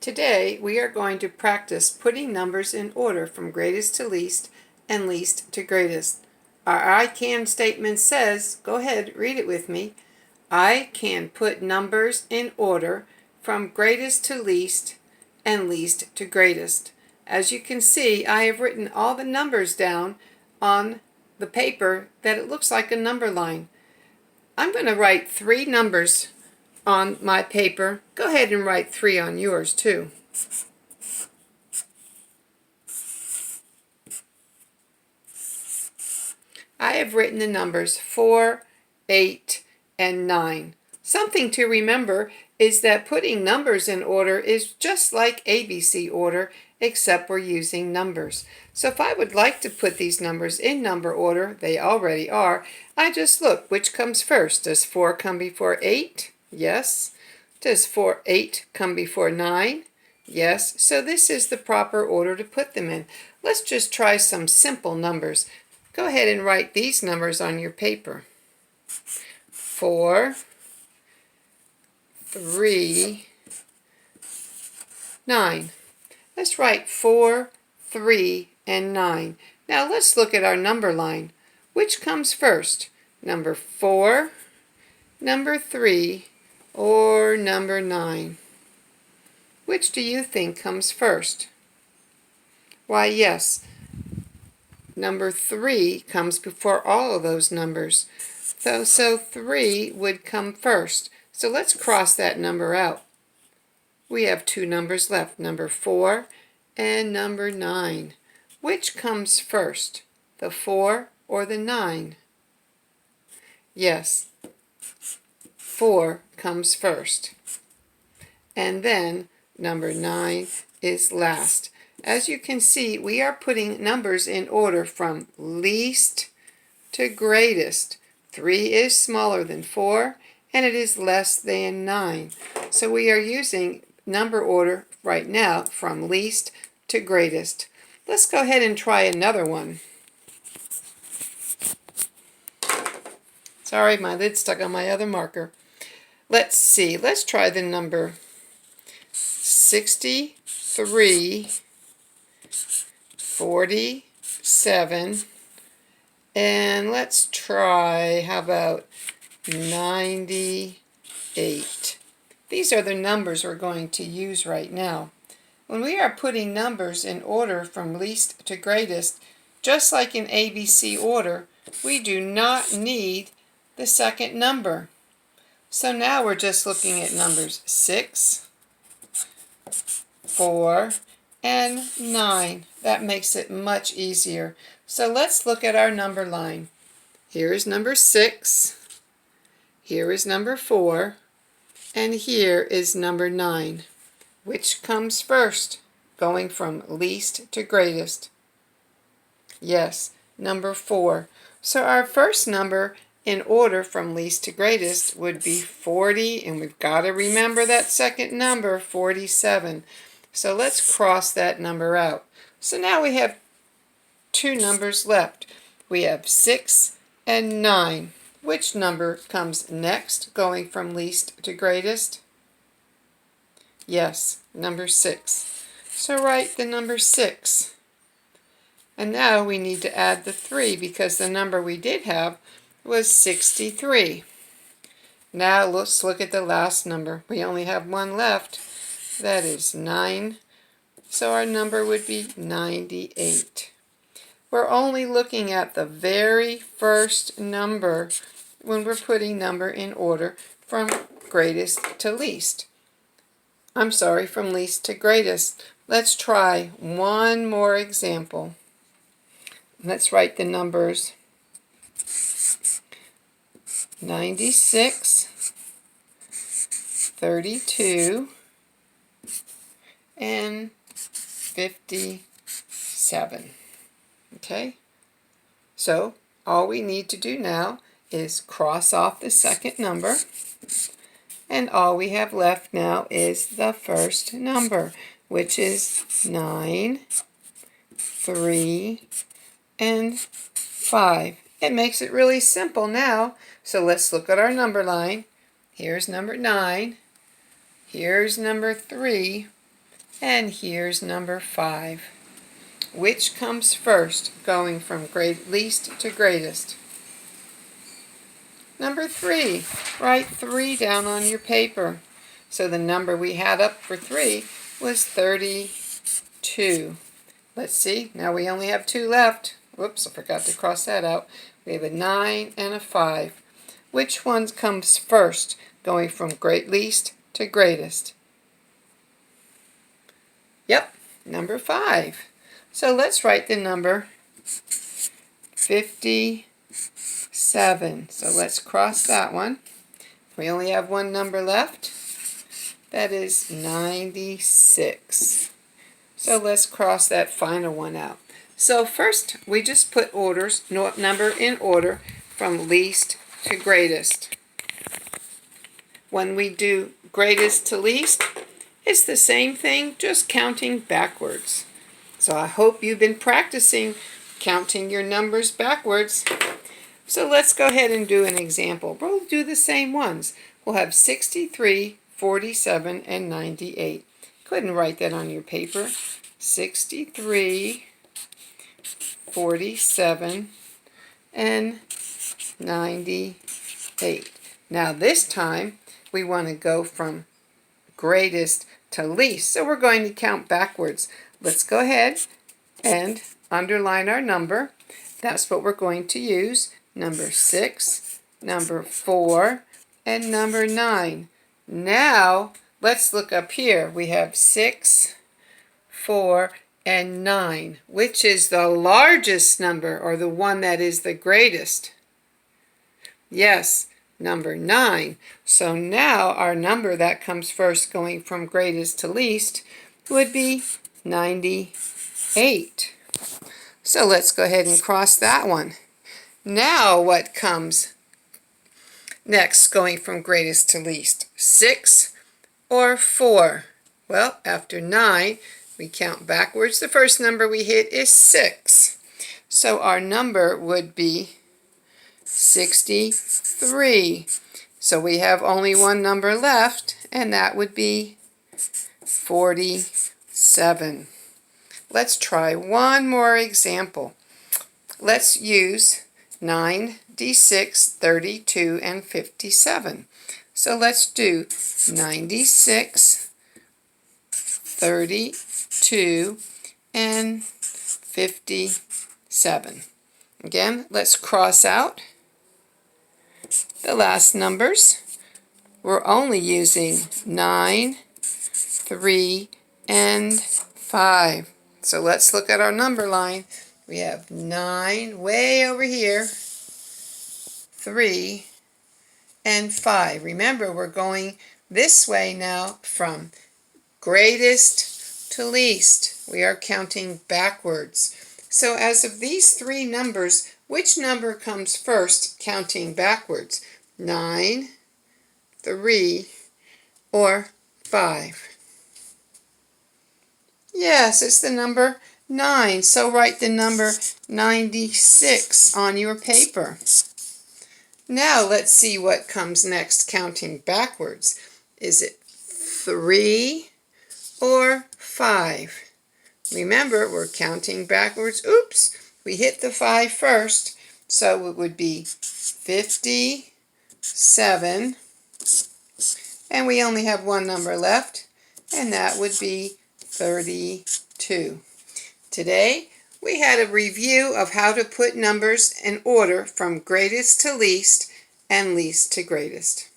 Today we are going to practice putting numbers in order from greatest to least and least to greatest. Our I can statement says, go ahead, read it with me. I can put numbers in order from greatest to least and least to greatest. As you can see, I have written all the numbers down on the paper that it looks like a number line. I'm going to write 3 numbers on my paper. Go ahead and write 3 on yours too. I have written the numbers 4, 8, and 9. Something to remember is that putting numbers in order is just like ABC order, except we're using numbers. So if I would like to put these numbers in number order, they already are, I just look which comes first. Does 4 come before 8? Yes. Does 8 come before 9? Yes. So this is the proper order to put them in. Let's just try some simple numbers. Go ahead and write these numbers on your paper. 4, 3, 9. Let's write 4, 3, and 9. Now let's look at our number line. Which comes first? Number 4, number 3, or number 9? Which do you think comes first? Why, yes, number 3 comes before all of those numbers. So 3 would come first. So let's cross that number out. We have 2 numbers left, number 4 and number 9. Which comes first, the 4 or the 9? Yes, 4 comes first. And then number 9 is last. As you can see, we are putting numbers in order from least to greatest. 3 is smaller than 4, and it is less than 9. So we are using number order right now from least to greatest. Let's go ahead and try another one. Sorry, my lid stuck on my other marker. Let's see. Let's try the number 63, 47, and let's try, how about 98. These are the numbers we're going to use right now. When we are putting numbers in order from least to greatest, just like in ABC order, we do not need the second number. So now we're just looking at numbers 6, 4, and 9. That makes it much easier. So let's look at our number line. Here is number 6, here is number 4, and here is number 9. Which comes first, going from least to greatest? Yes, number 4. So our first number in order from least to greatest would be 40, and we've got to remember that second number, 47. So let's cross that number out. So now we have 2 numbers left. We have 6 and 9. Which number comes next, going from least to greatest? Yes, number 6. So write the number 6. And now we need to add the 3 because the number we did have was 63. Now let's look at the last number. We only have 1 left. That is 9. So our number would be 98. We're only looking at the very first number when we're putting number in order from greatest to least. I'm sorry, from least to greatest. Let's try one more example. Let's write the numbers 96, 32, and 57. Okay? So all we need to do now is cross off the second number, and all we have left now is the first number, which is 9, 3, and 5. It makes it really simple now. So let's look at our number line. Here's number 9. Here's number 3. And here's number 5. Which comes first, going from least to greatest? Number 3. Write 3 down on your paper. So the number we had up for 3 was 32. Let's see, now we only have 2 left. Whoops, I forgot to cross that out. We have a 9 and a 5. Which one comes first, going from least to greatest? Yep, number 5. So let's write the number 57. So let's cross that one. We only have one number left. That is 96. So let's cross that final one out. So first, we just put number in order from least to greatest. When we do greatest to least, it's the same thing, just counting backwards. So I hope you've been practicing counting your numbers backwards. So let's go ahead and do an example. We'll do the same ones. We'll have 63, 47, and 98. Go ahead and write that on your paper. 63, 47, and 98. Now this time we want to go from greatest to least. So we're going to count backwards. Let's go ahead and underline our number. That's what we're going to use. Number 6, number 4, and number 9. Now let's look up here. We have 6, 4, and 9. Which is the largest number, or the one that is the greatest? Yes, number 9. So now our number that comes first, going from greatest to least, would be 98. So let's go ahead and cross that one. Now what comes next, going from greatest to least? 6 or 4? Well, after 9, we count backwards. The first number we hit is 6. So our number would be 63. So we have only one number left, and that would be 47. Let's try one more example. Let's use 9, D6, 32, and 57. So let's do 96, 32, and 57. Again, let's cross out the last numbers. We're only using 9, 3, and 5. So let's look at our number line. We have 9 way over here, 3, and 5. Remember, we're going this way now from greatest to least. We are counting backwards. So as of these 3 numbers, which number comes first counting backwards? 9, 3, or 5? Yes, it's the number 9. So write the number 96 on your paper. Now let's see what comes next counting backwards. Is it 3 or 5? Remember, we're counting backwards. Oops, we hit the 5 first. So it would be 57. And we only have one number left, and that would be 32. Today, we had a review of how to put numbers in order from greatest to least and least to greatest.